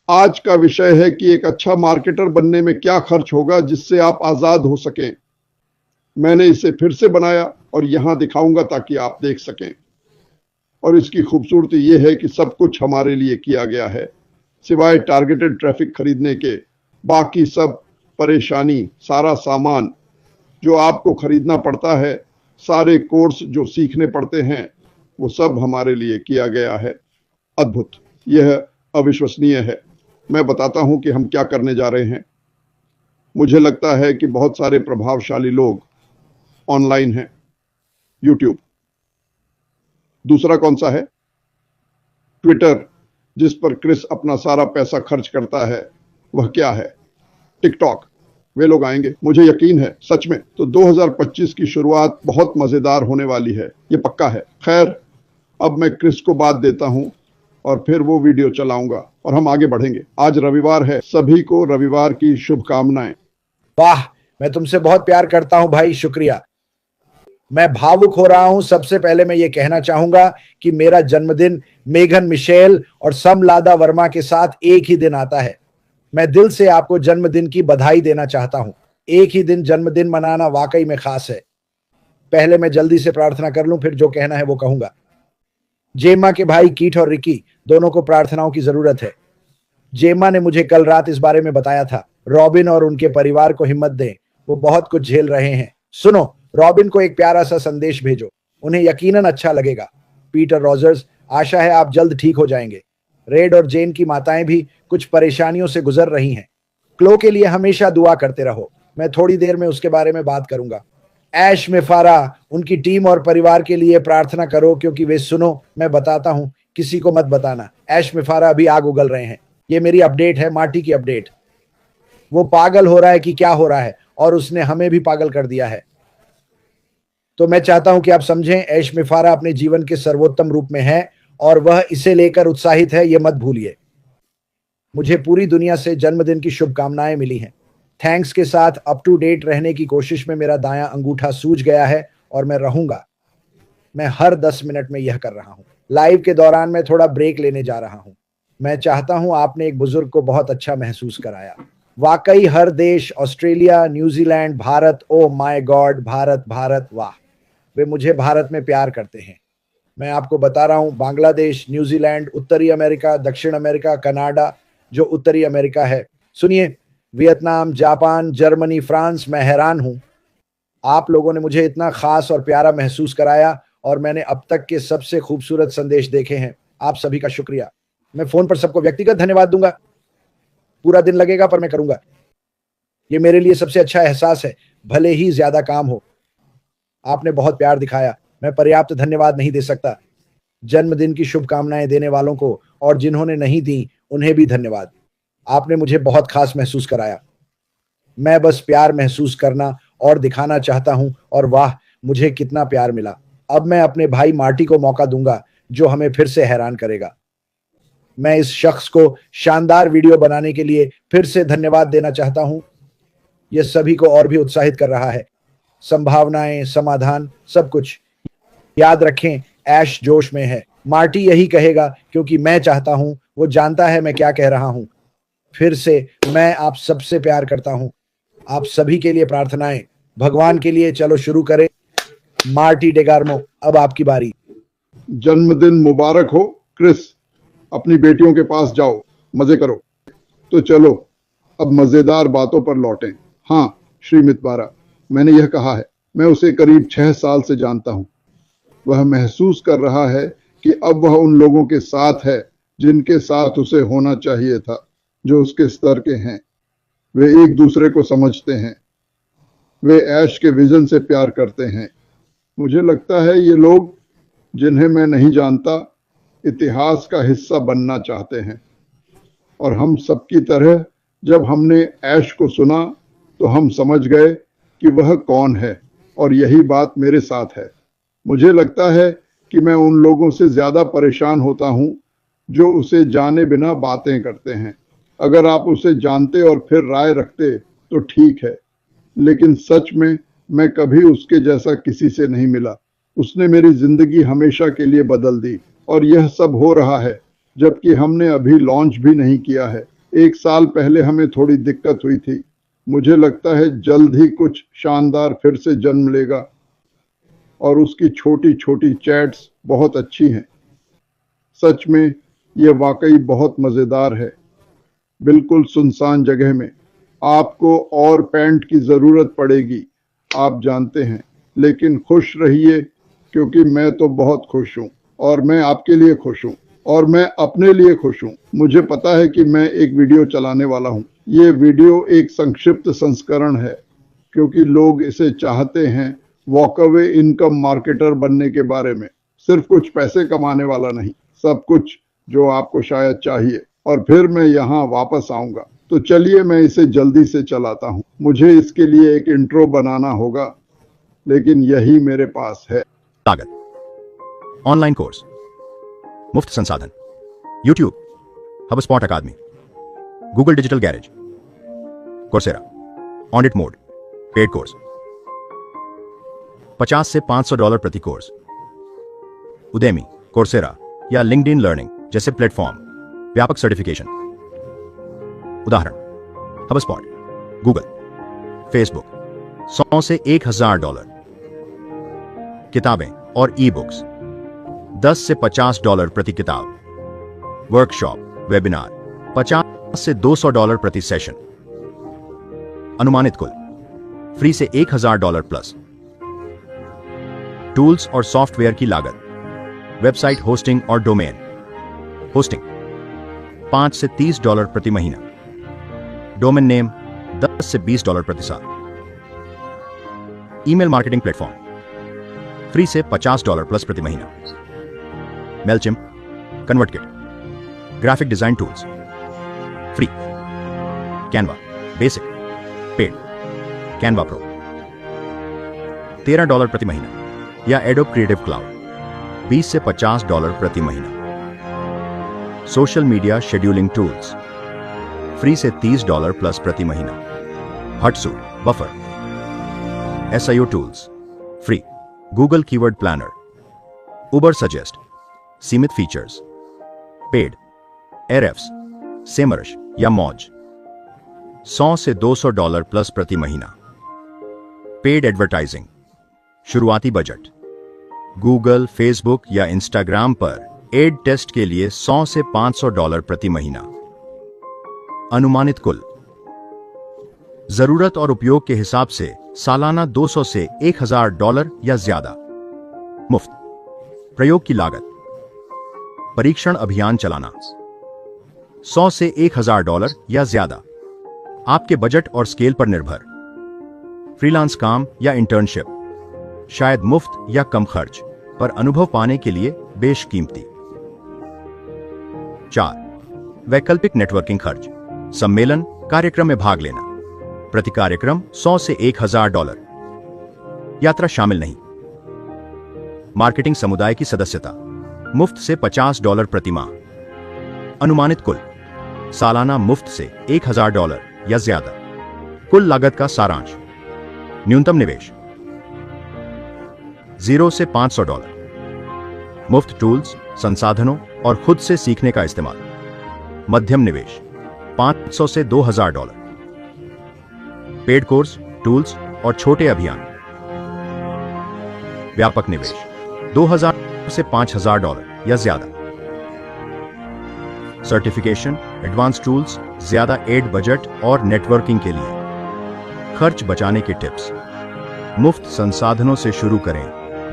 आज का विषय है कि एक अच्छा मार्केटर बनने में क्या खर्च होगा जिससे आप आजाद हो सकें। मैंने इसे फिर से बनाया और यहां दिखाऊंगा ताकि आप देख सकें। और इसकी खूबसूरती यह है कि सब कुछ हमारे लिए किया गया है, सिवाय टारगेटेड ट्रैफिक खरीदने के। बाकी सब परेशानी, सारा सामान जो आपको खरीदना पड़ता है, सारे कोर्स जो सीखने पड़ते हैं, वो सब हमारे लिए किया गया है। अद्भुत, यह अविश्वसनीय है। मैं बताता हूं कि हम क्या करने जा रहे हैं। मुझे लगता है कि बहुत सारे प्रभावशाली लोग ऑनलाइन हैं। यूट्यूब। दूसरा कौन सा है? ट्विटर, जिस पर क्रिस अपना सारा पैसा खर्च करता है। वह क्या है? टिकटॉक। वे लोग आएंगे, मुझे यकीन है, सच में। तो 2025 की शुरुआत बहुत मजेदार होने वाली है, ये पक्का है। खैर, अब मैं क्रिस को बात देता हूं और फिर वो वीडियो चलाऊंगा और हम आगे बढ़ेंगे। आज रविवार है, सभी को रविवार की शुभकामनाएं। वाह, मैं तुमसे बहुत प्यार करता हूं भाई, शुक्रिया। मैं भावुक हो रहा हूं। सबसे पहले मैं ये कहना चाहूंगा कि मेरा जन्मदिन मेघन मिशेल और समलादा वर्मा के साथ एक ही दिन आता है। मैं दिल से आपको जन्मदिन की बधाई देना चाहता हूं। एक ही दिन जन्मदिन मनाना वाकई में खास है। पहले मैं जल्दी से प्रार्थना कर लूं, फिर जो कहना है वो कहूंगा। जेम्मा के भाई कीट और रिकी दोनों को प्रार्थनाओं की जरूरत है। जेम्मा ने मुझे कल रात इस बारे में बताया था। रॉबिन और उनके परिवार को हिम्मत दें, वो बहुत कुछ झेल रहे हैं। सुनो, रॉबिन को एक प्यारा सा संदेश भेजो, उन्हें यकीनन अच्छा लगेगा। पीटर रॉजर्स, आशा है आप जल्द ठीक हो जाएंगे। रेड और जेन की माताएं भी कुछ परेशानियों से गुजर रही हैं। क्लो के लिए हमेशा दुआ करते रहो, मैं थोड़ी देर में उसके बारे में बात करूंगा। ऐश में फारा, उनकी टीम और परिवार के लिए प्रार्थना करो, क्योंकि वे, सुनो मैं बताता हूं, किसी को मत बताना। ऐश में फारा अभी आग उगल रहे हैं। ये मेरी अपडेट है, मार्टी की अपडेट। वो पागल हो रहा है कि क्या हो रहा है, और उसने हमें भी पागल कर दिया है। तो मैं चाहता हूं कि आप समझें, ऐश में फारा अपने जीवन के सर्वोत्तम रूप में है और वह इसे लेकर उत्साहित है, ये मत भूलिए। मुझे पूरी दुनिया से जन्मदिन की शुभकामनाएं मिली हैं। थैंक्स के साथ अप टू डेट रहने की कोशिश में मेरा दायां अंगूठा सूज गया है और मैं रहूंगा। मैं हर 10 मिनट में यह कर रहा हूं। लाइव के दौरान मैं थोड़ा ब्रेक लेने जा रहा हूं। मैं चाहता हूं, आपने एक बुजुर्ग को बहुत अच्छा महसूस कराया। वाकई हर देश, Australia, New Zealand, Bharat, oh my God, Bharat Bharat, वाह, वे मुझे भारत में प्यार करते हैं। मैं आपको बता रहा हूं, बांग्लादेश, न्यूजीलैंड, उत्तरी अमेरिका, दक्षिण अमेरिका, कनाडा जो उत्तरी अमेरिका है, सुनिए, वियतनाम, जापान, जर्मनी, फ्रांस, मैं हैरान हूं। आप लोगों ने मुझे इतना खास और प्यारा महसूस कराया और मैंने अब तक के सबसे खूबसूरत संदेश देखे हैं। आप सभी का शुक्रिया। मैं फोन पर सबको व्यक्तिगत धन्यवाद दूंगा। पूरा दिन लगेगा पर मैं करूंगा। ये मेरे लिए सबसे अच्छा एहसास है, भले ही ज्यादा काम हो। आपने बहुत प्यार दिखाया, मैं पर्याप्त धन्यवाद नहीं दे सकता। जन्मदिन की शुभकामनाएं देने वालों को और जिन्होंने नहीं दी उन्हें भी धन्यवाद। आपने मुझे बहुत खास महसूस कराया। मैं बस प्यार महसूस करना और दिखाना चाहता हूं, और वाह, मुझे कितना प्यार मिला। अब मैं अपने भाई मार्टी को मौका दूंगा, जो हमें फिर से हैरान करेगा। मैं इस शख्स को शानदार वीडियो बनाने के लिए फिर से धन्यवाद देना चाहता हूं। यह सभी को और भी उत्साहित कर रहा है। संभावनाएं, समाधान, सब कुछ। याद रखें, ऐश जोश में है। मार्टी यही कहेगा क्योंकि मैं चाहता हूं, वो जानता है मैं क्या कह रहा हूं। फिर से मैं आप सबसे प्यार करता हूं। आप सभी के लिए प्रार्थनाएं, भगवान के लिए। चलो शुरू करें। मार्टी डेगार्मो, अब आपकी बारी। जन्मदिन मुबारक हो क्रिस। अपनी बेटियों के पास जाओ, मजे करो। तो चलो अब मजेदार बातों पर लौटें। हाँ, श्रीमित बारा, मैंने यह कहा है, मैं उसे करीब 6 साल से जानता हूं। वह महसूस कर रहा है कि अब वह उन लोगों के साथ है जिनके साथ उसे होना चाहिए था, जो उसके स्तर के हैं। वे एक दूसरे को समझते हैं। वे ऐश के विजन से प्यार करते हैं। मुझे लगता है ये लोग, जिन्हें मैं नहीं जानता, इतिहास का हिस्सा बनना चाहते हैं। और हम सबकी तरह जब हमने ऐश को सुना तो हम समझ गए कि वह कौन है, और यही बात मेरे साथ है। मुझे लगता है कि मैं उन लोगों से ज्यादा परेशान होता हूं जो उसे जाने बिना बातें करते हैं। अगर आप उसे जानते और फिर राय रखते तो ठीक है, लेकिन सच में मैं कभी उसके जैसा किसी से नहीं मिला। उसने मेरी जिंदगी हमेशा के लिए बदल दी। और यह सब हो रहा है जबकि हमने अभी लॉन्च भी नहीं किया है। 1 साल पहले हमें थोड़ी दिक्कत हुई थी। मुझे लगता है जल्द ही कुछ शानदार फिर से जन्म लेगा और उसकी छोटी छोटी चैट्स बहुत अच्छी हैं। सच में ये वाकई बहुत मज़ेदार है। बिल्कुल सुनसान जगह में आपको और पैंट की ज़रूरत पड़ेगी, आप जानते हैं, लेकिन खुश रहिए क्योंकि मैं तो बहुत खुश हूँ और मैं आपके लिए खुश हूँ और मैं अपने लिए खुश हूँ। मुझे पता है कि मैं एक वीडियो चलाने वाला हूँ। ये वीडियो एक संक्षिप्त संस्करण है क्योंकि लोग इसे चाहते हैं वॉक अवे इनकम मार्केटर बनने के बारे में। सिर्फ कुछ पैसे कमाने वाला नहीं, सब कुछ जो आपको शायद चाहिए। और फिर मैं यहाँ वापस आऊंगा। तो चलिए मैं इसे जल्दी से चलाता हूँ। मुझे इसके लिए एक इंट्रो बनाना होगा, लेकिन यही मेरे पास है। लागत, ऑनलाइन कोर्स, मुफ्त संसाधन, YouTube, HubSpot academy, Google digital garage, Coursera, audit mode, paid course, $50 से $500 प्रति कोर्स, उदेमी, कोर्सेरा या लिंक्डइन लर्निंग जैसे प्लेटफॉर्म, व्यापक सर्टिफिकेशन। उदाहरण, हबस्पॉट, गूगल, फेसबुक, $100 से $1000। किताबें और ई बुक्स, $10 से $50 प्रति किताब। वर्कशॉप, वेबिनार, $50 से $200 प्रति सेशन। अनुमानित कुल, फ्री से $1000 प्लस। टूल्स और सॉफ्टवेयर की लागत, वेबसाइट होस्टिंग और डोमेन होस्टिंग $5 से $30 प्रति महीना। डोमेन नेम $10 से $20 प्रति साल। ईमेल मार्केटिंग प्लेटफॉर्म, फ्री से $50 प्लस प्रति महीना। Mailchimp, ConvertKit, graphic design tools, free. Canva, basic, paid, Canva pro, $13 प्रति महीना। या एडोब क्रिएटिव क्लाउड, $20 से $50 प्रति महीना। Social media scheduling tools, free से $30 प्लस प्रति महीना। Hootsuite, Buffer, SEO tools, free. Google keyword planner, Ubersuggest, सीमित फीचर्स, पेड, एरएफ्स, सेमरश या मौज, $100 से $200 प्लस प्रति महीना। पेड एडवर्टाइजिंग, शुरुआती बजट, गूगल, फेसबुक या इंस्टाग्राम पर एड टेस्ट के लिए $100 से $500 प्रति महीना। अनुमानित कुल, जरूरत और उपयोग के हिसाब से सालाना $200 से $1000 या ज्यादा। मुफ्त। प्रयोग की लागत, परीक्षण अभियान चलाना, $100 से $1000 या ज्यादा, आपके बजट और स्केल पर निर्भर। फ्रीलांस काम या इंटर्नशिप, शायद मुफ्त या कम खर्च, पर अनुभव पाने के लिए बेशकीमती। 4. वैकल्पिक नेटवर्किंग खर्च, सम्मेलन, कार्यक्रम में भाग लेना, प्रति कार्यक्रम $100 से $1000, यात्रा शामिल नहीं। मार्केटिंग समुदाय की सदस्यता, मुफ्त से $50 प्रति माह। अनुमानित कुल, सालाना मुफ्त से $1000 या ज्यादा। कुल लागत का सारांश, न्यूनतम निवेश $0 से $500, मुफ्त टूल्स, संसाधनों और खुद से सीखने का इस्तेमाल। मध्यम निवेश $500 से $2000, पेड कोर्स, टूल्स और छोटे अभियान। व्यापक निवेश $2000 से $5000 या ज्यादा। सर्टिफिकेशन, एडवांस टूल्स, ज्यादा एड बजट और नेटवर्किंग के लिए। खर्च बचाने के टिप्स, मुफ्त संसाधनों से शुरू करें,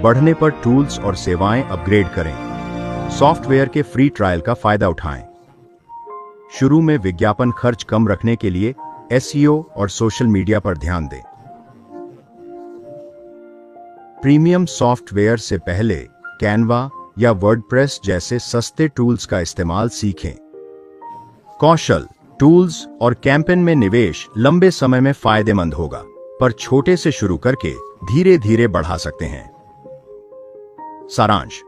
बढ़ने पर टूल्स और सेवाएं अपग्रेड करें। सॉफ्टवेयर के फ्री ट्रायल का फायदा उठाएं। शुरू में विज्ञापन खर्च कम रखने के लिए एसईओ और सोशल मीडिया पर ध्यान दें। प्रीमियम सॉफ्टवेयर से पहले कैनवा या वर्डप्रेस जैसे सस्ते टूल्स का इस्तेमाल सीखें। कौशल, टूल्स और कैंपेन में निवेश लंबे समय में फायदेमंद होगा, पर छोटे से शुरू करके धीरे धीरे बढ़ा सकते हैं। सारांश,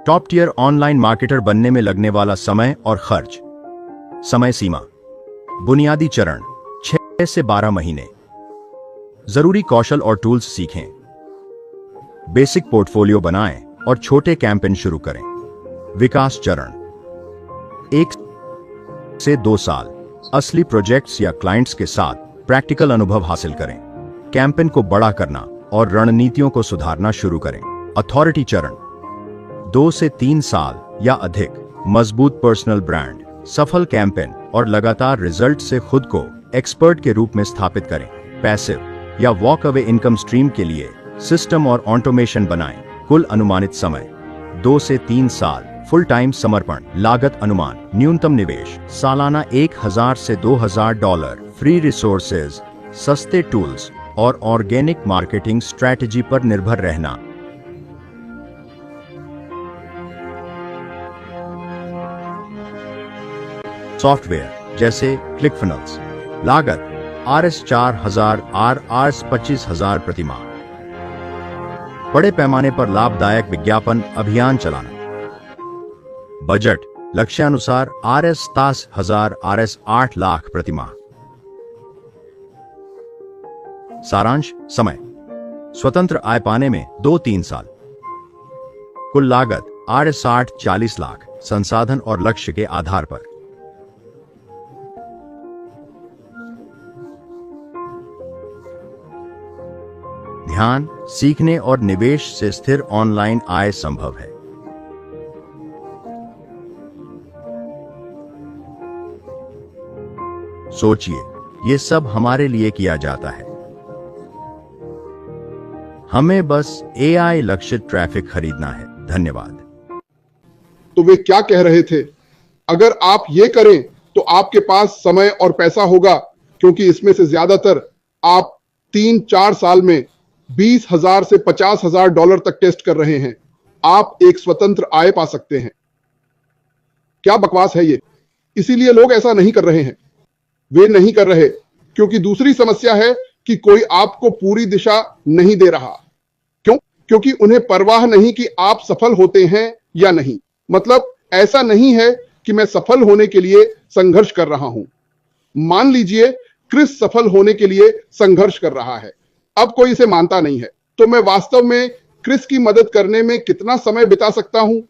टॉप टियर ऑनलाइन मार्केटर बनने में लगने वाला समय और खर्च। समय सीमा, बुनियादी चरण 6 से 12 महीने। जरूरी कौशल और टूल्स सीखें। बेसिक पोर्टफोलियो बनाएं और छोटे कैंपेन शुरू करें। विकास चरण 1 से 2 साल, असली प्रोजेक्ट्स या क्लाइंट्स के साथ प्रैक्टिकल अनुभव हासिल करें। कैंपेन को बड़ा करना और रणनीतियों को सुधारना शुरू करें। अथॉरिटी चरण 2 से 3 साल या अधिक, मजबूत पर्सनल ब्रांड, सफल कैंपेन और लगातार रिजल्ट से खुद को एक्सपर्ट के रूप में स्थापित करें। पैसिव या वॉक अवे इनकम स्ट्रीम के लिए सिस्टम और ऑटोमेशन बनाएं। कुल अनुमानित समय 2 से 3 साल। फुल टाइम समर्पण। लागत अनुमान, न्यूनतम निवेश सालाना $1000 से $2000। फ्री रिसोर्सेज, सस्ते टूल्स और ऑर्गेनिक मार्केटिंग स्ट्रैटेजी पर निर्भर रहना। सॉफ्टवेयर जैसे क्लिकफनल्स। लागत $4000 Rs 25,000 प्रति माह। बड़े पैमाने पर लाभदायक विज्ञापन अभियान चलाना। बजट लक्ष्यानुसार Rs 10,000 Rs 8 लाख प्रति माह। सारांश समय स्वतंत्र आय पाने में 2-3 साल। कुल लागत Rs 60-40 लाख, संसाधन और लक्ष्य के आधार पर। ध्यान, सीखने और निवेश से स्थिर ऑनलाइन आय संभव है। सोचिए, ये सब हमारे लिए किया जाता है। हमें बस AI लक्षित ट्रैफिक खरीदना है। धन्यवाद। तो वे क्या कह रहे थे? अगर आप ये करें तो आपके पास समय और पैसा होगा, क्योंकि इसमें से ज्यादातर आप 3-4 साल में $20,000 से $50,000 तक टेस्ट कर रहे हैं। आप एक स्वतंत्र आय पा सकते हैं। क्या बकवास है ये? इसीलिए लोग ऐसा नहीं कर रहे हैं। वे नहीं कर रहे क्योंकि दूसरी समस्या है कि कोई आपको पूरी दिशा नहीं दे रहा। क्यों? क्योंकि उन्हें परवाह नहीं कि आप सफल होते हैं या नहीं। मतलब ऐसा नहीं है कि मैं सफल होने के लिए संघर्ष कर रहा हूं। मान लीजिए क्रिस सफल होने के लिए संघर्ष कर रहा है। अब कोई इसे मानता नहीं है, तो मैं वास्तव में क्रिस की मदद करने में कितना समय बिता सकता हूं?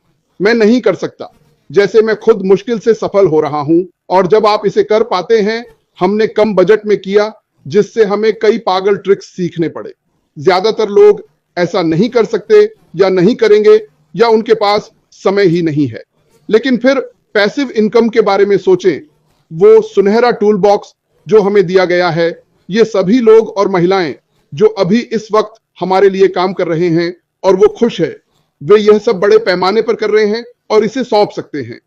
मैं नहीं कर सकता, जैसे मैं खुद मुश्किल से सफल हो रहा हूं। और जब आप इसे कर पाते हैं, हमने कम बजट में किया, जिससे हमें कई पागल ट्रिक्स सीखने पड़े। ज्यादातर लोग ऐसा नहीं कर सकते या नहीं करेंगे, या उनके पास समय ही नहीं है। लेकिन फिर पैसिव इनकम के बारे में सोचें। वो सुनहरा टूल बॉक्स जो हमें दिया गया है, ये सभी लोग और महिलाएं जो अभी इस वक्त हमारे लिए काम कर रहे हैं और वो खुश है, वे यह सब बड़े पैमाने पर कर रहे हैं और इसे सौंप सकते हैं।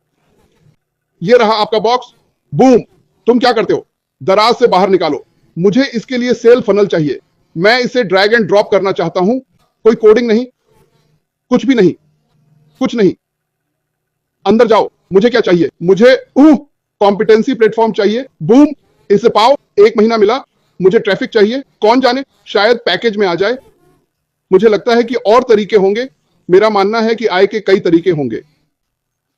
ये रहा आपका बॉक्स। बूम! तुम क्या करते हो? दराज से बाहर निकालो। मुझे इसके लिए सेल फनल चाहिए। मैं इसे ड्रैग एंड ड्रॉप करना चाहता हूं। कोई कोडिंग नहीं, कुछ भी नहीं, कुछ नहीं। अंदर जाओ। मुझे क्या चाहिए? मुझे कॉम्पिटेंसी प्लेटफॉर्म चाहिए। बूम! इसे पाओ। 1 महीना मिला। मुझे ट्रैफिक चाहिए। कौन जाने, शायद पैकेज में आ जाए। मुझे लगता है कि और तरीके होंगे। मेरा मानना है कि आय के कई तरीके होंगे।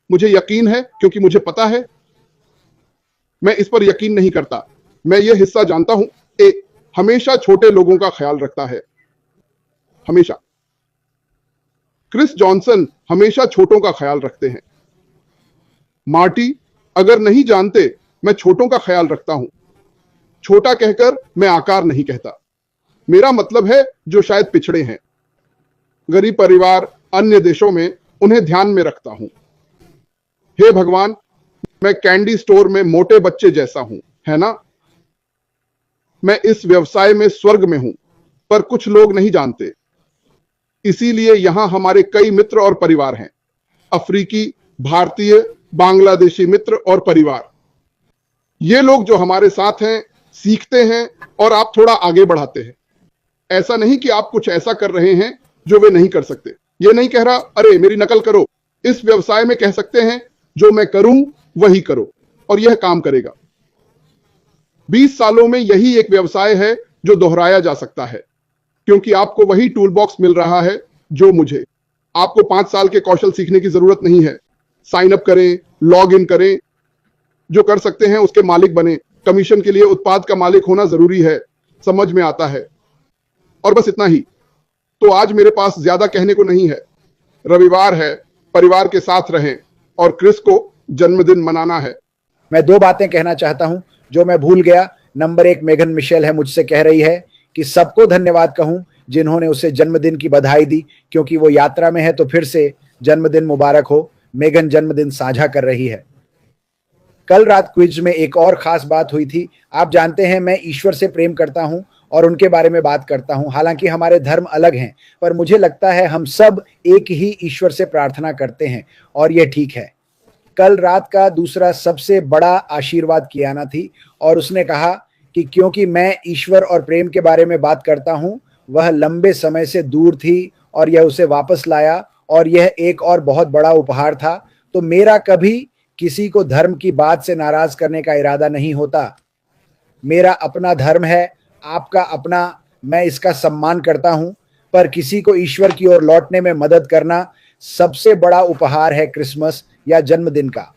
मुझे यकीन है, क्योंकि मुझे पता है। मैं इस पर यकीन नहीं करता। मैं यह हिस्सा जानता हूं। हमेशा छोटे लोगों का ख्याल रखता है। हमेशा। क्रिस जॉनसन हमेशा छोटों का ख्याल रखते हैं। मार्टी, अगर नहीं जानते, मैं छोटों का ख्याल रखता हूं। छोटा कहकर मैं आकार नहीं कहता। मेरा मतलब है जो शायद पिछड़े हैं, गरीब परिवार, अन्य देशों में, उन्हें ध्यान में रखता हूं। हे भगवान, मैं कैंडी स्टोर में मोटे बच्चे जैसा हूं, है ना? मैं इस व्यवसाय में स्वर्ग में हूं, पर कुछ लोग नहीं जानते। इसीलिए यहां हमारे कई मित्र और परिवार हैं। अफ्रीकी, भारतीय, बांग्लादेशी मित्र और परिवार। ये लोग जो हमारे साथ हैं, सीखते हैं और आप थोड़ा आगे बढ़ाते हैं। ऐसा नहीं कि आप कुछ ऐसा कर रहे हैं जो वे नहीं कर सकते। ये नहीं कह रहा, अरे मेरी नकल करो। इस व्यवसाय में कह सकते हैं, जो मैं करूं वही करो, और यह काम करेगा। 20 सालों में यही एक व्यवसाय है जो दोहराया जा सकता है, क्योंकि आपको वही टूल बॉक्स मिल रहा है जो मुझे। आपको 5 साल के कौशल सीखने की जरूरत नहीं है। साइन अप करें, लॉग इन करें, जो कर सकते हैं उसके मालिक बने। कमीशन के लिए उत्पाद का मालिक होना जरूरी है, समझ में आता है। और बस इतना ही। तो आज मेरे पास ज्यादा कहने को नहीं है। रविवार है, परिवार के साथ रहें, और क्रिस को जन्मदिन मनाना है। मैं 2 बातें कहना चाहता हूं। जो मैं भूल गया, नंबर 1 मेघन मिशेल है, मुझसे कह रही है कि सबको धन्यवाद कहूं जिन्होंने उसे जन्मदिन की बधाई दी, क्योंकि वो यात्रा में है। तो फिर से जन्मदिन मुबारक हो। मेघन जन्मदिन साझा कर रही है। कल रात क्विज में एक और खास बात हुई थी। आप जानते हैं मैं ईश्वर से प्रेम करता हूं और उनके बारे में बात करता हूं। हालांकि हमारे धर्म अलग हैं, पर मुझे लगता है हम सब एक ही ईश्वर से प्रार्थना करते हैं और यह ठीक है। कल रात का दूसरा सबसे बड़ा आशीर्वाद कियाना थी और उसने कहा कि क्योंकि मैं ईश्वर और प्रेम के बारे में बात करता हूं, वह लंबे समय से दूर थी और यह उसे वापस लाया और यह एक और बहुत बड़ा उपहार था। तो मेरा कभी किसी को धर्म की बात से नाराज करने का इरादा नहीं होता। मेरा अपना धर्म है, आपका अपना, मैं इसका सम्मान करता हूं, पर किसी को ईश्वर की ओर लौटने में मदद करना सबसे बड़ा उपहार है क्रिसमस या जन्मदिन का।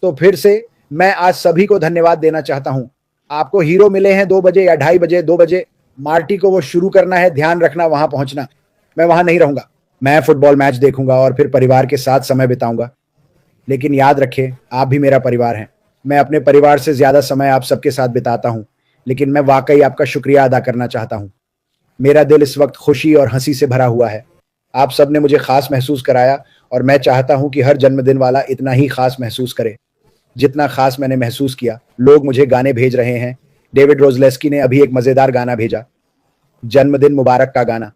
तो फिर से मैं आज सभी को धन्यवाद देना चाहता हूं। आपको हीरो मिले हैं 2 बजे या 2:30 बजे, 2 बजे मार्टी को वो शुरू करना है, ध्यान रखना वहां पहुंचना। मैं वहां नहीं रहूंगा, मैं फुटबॉल मैच देखूंगा और फिर परिवार के साथ समय बिताऊंगा। लेकिन याद रखें, आप भी मेरा परिवार हैं। मैं अपने परिवार से ज्यादा समय आप सबके साथ बिताता हूं, लेकिन मैं वाकई आपका शुक्रिया अदा करना चाहता हूं। मेरा दिल इस वक्त खुशी और हंसी से भरा हुआ है। आप सब ने मुझे खास महसूस कराया और मैं चाहता हूं कि हर जन्मदिन वाला इतना ही खास महसूस करे जितना खास मैंने महसूस किया। लोग मुझे गाने भेज रहे हैं। डेविड रोजलेस्की ने अभी एक मजेदार गाना भेजा, जन्मदिन मुबारक का गाना।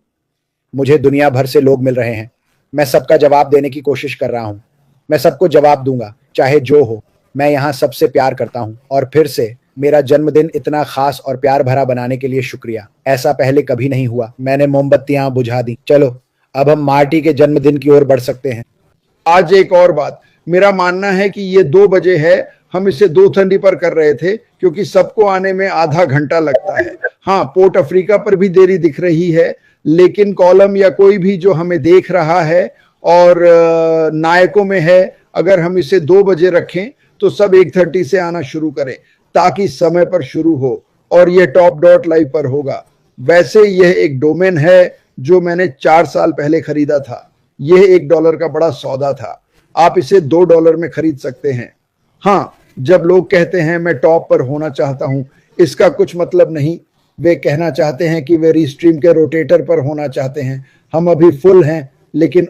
मुझे दुनिया भर से लोग मिल रहे हैं। मैं सबका जवाब देने की कोशिश कर रहा हूं। मैं सबको जवाब दूंगा, चाहे जो हो। मैं यहां सबसे प्यार करता हूं। और फिर से मेरा जन्मदिन इतना खास और प्यार भरा बनाने के लिए शुक्रिया। ऐसा पहले कभी नहीं हुआ। मैंने मोमबत्तियां बुझा दी। चलो अब हम मार्टी के जन्मदिन की ओर बढ़ सकते हैं। आज एक और बात, मेरा मानना है कि ये 2 बजे है। हम इसे 2:30 पर कर रहे थे क्योंकि सबको आने में आधा घंटा लगता है। हाँ, पोर्ट अफ्रीका पर भी देरी दिख रही है, लेकिन कॉलम या कोई भी जो हमें देख रहा है और नायकों में है, अगर हम इसे 2 बजे रखें तो सब 1:30 से आना शुरू करें ताकि समय पर शुरू हो और यह टॉप डॉट लाइव पर होगा। वैसे यह एक डोमेन है जो मैंने 4 साल पहले खरीदा था। यह $1 का बड़ा सौदा था। आप इसे $2 में खरीद सकते हैं। हाँ, जब लोग कहते हैं मैं टॉप पर होना चाहता हूं, इसका कुछ मतलब नहीं। वे कहना चाहते हैं कि वे रीस्ट्रीम के रोटेटर पर होना चाहते हैं। हम अभी फुल हैं, लेकिन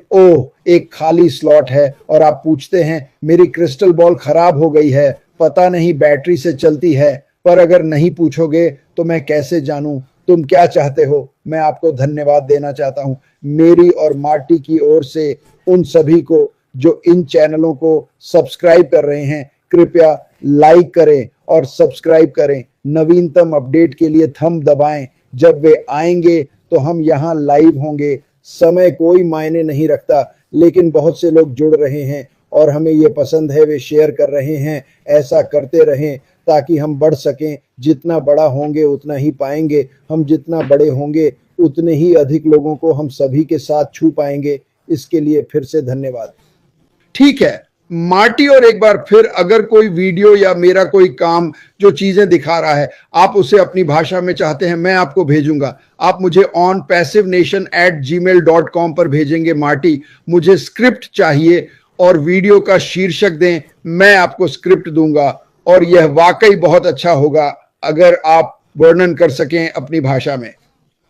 एक खाली स्लॉट है और आप पूछते हैं मेरी क्रिस्टल बॉल खराब हो गई है, पता नहीं बैटरी से चलती है। पर अगर नहीं पूछोगे तो मैं कैसे जानूं तुम क्या चाहते हो। मैं आपको धन्यवाद देना चाहता हूं मेरी और मार्टी की ओर से उन सभी को जो इन चैनलों को सब्सक्राइब कर रहे हैं। कृपया लाइक करें और सब्सक्राइब करें। नवीनतम अपडेट के लिए थंब दबाएं। जब वे आएंगे तो हम यहाँ लाइव होंगे। समय कोई मायने नहीं रखता, लेकिन बहुत से लोग जुड़ रहे हैं और हमें ये पसंद है, वे शेयर कर रहे हैं। ऐसा करते रहें ताकि हम बढ़ सकें। जितना बड़ा होंगे उतना ही पाएंगे। हम जितना बड़े होंगे उतने ही अधिक लोगों को हम सभी के साथ छू पाएंगे। इसके लिए फिर से धन्यवाद। ठीक है मार्टी, और एक बार फिर अगर कोई वीडियो या मेरा कोई काम जो चीजें दिखा रहा है आप उसे अपनी भाषा में चाहते हैं, मैं आपको भेजूंगा। आप मुझे onpassivenation@gmail.com पर भेजेंगे। मार्टी, मुझे स्क्रिप्ट चाहिए और वीडियो का शीर्षक दें, मैं आपको स्क्रिप्ट दूंगा और यह वाकई बहुत अच्छा होगा अगर आप वर्णन कर सकें अपनी भाषा में।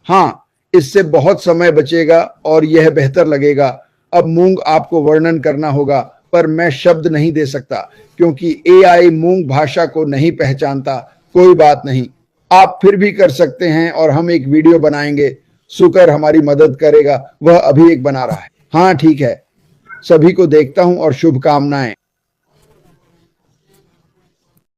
हाँ, इससे बहुत समय बचेगा और यह बेहतर लगेगा। अब मूंग आपको वर्णन करना होगा, पर मैं शब्द नहीं दे सकता क्योंकि AI मूंग भाषा को नहीं पहचानता। कोई बात नहीं, आप फिर भी कर सकते हैं और हम एक वीडियो बनाएंगे। सुकर हमारी मदद करेगा, वह अभी एक बना रहा है। हाँ ठीक है, सभी को देखता हूं और शुभकामनाएं।